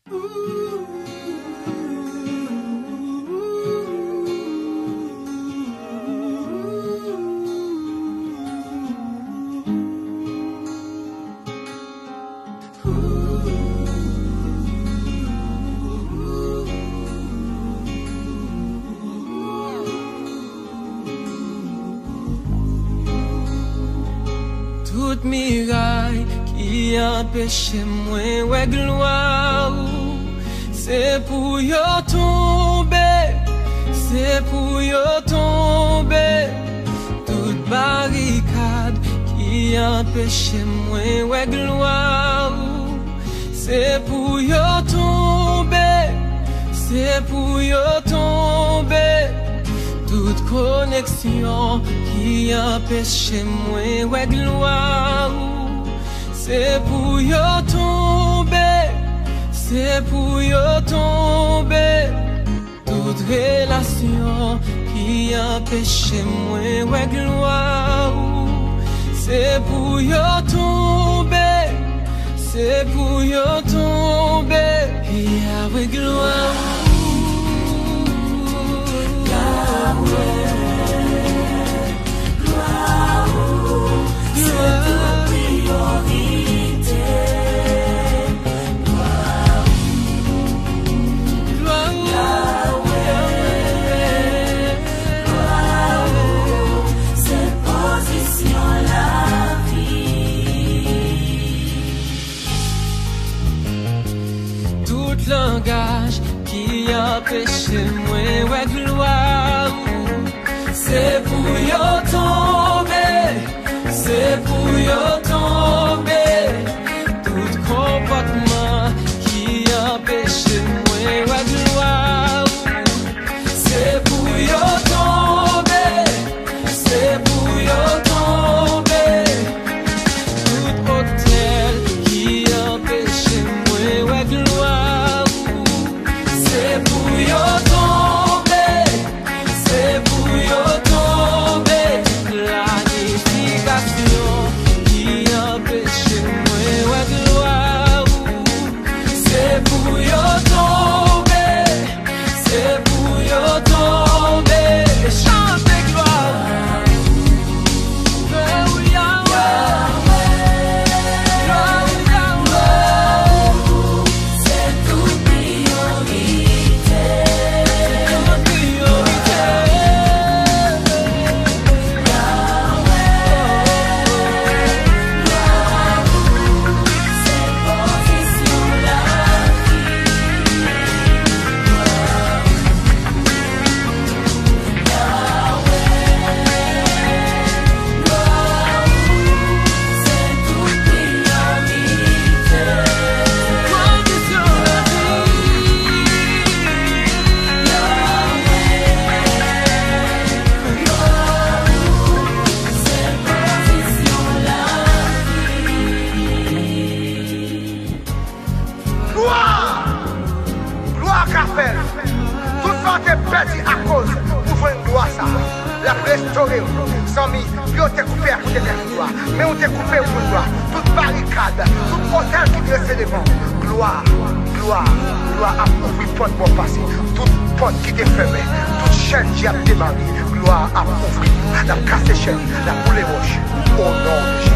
Tout miraille qui empêche moi ouais gloire c'est pour yo tomber, c'est pour yo tomber. Toute barricade qui empêche moi ouais gloire c'est pour yo tomber, c'est pour yo tomber. Toute connexion qui empêche moi ouais gloire c'est pour yo tomber, c'est pour yo tomber. Toute relation qui empêche moi ouais gloire c'est pour yo tomber, c'est pour yo tomber. Et avec gloire langage qui empêche moi ouais gloire c'est pour yo tomber, c'est pour yo tomber. Tout comportement qui empêche moi ouais gloire c'est pour yo tomber, c'est pour yo tomber. Tout hôtel qui empêche moi ouais gloire c'est pour yo tomber, c'est pour yo tomber. Planification qui empêche moi ouais gloire c'est pour yo tomber, c'est pour yo tomber. Chantez gloire, gloire Yahweh, gloire Yahweh. C'est toute priorité, toute priorité. Tout ça t'est perdu à cause pour faire une gloire ça. La restaurer, sans mis, puis on t'est coupé à côté de la gloire. Mais on t'est coupé pour gloire. Toute barricade, tout hôtel qui dressait devant. Gloire, gloire, gloire à ouvrir porte pour passer. Toute porte qui t'est fermée, toute chaîne qui a démarré. Gloire à ouvrir, la casse chaîne, la boule roche. Au nom de Jésus.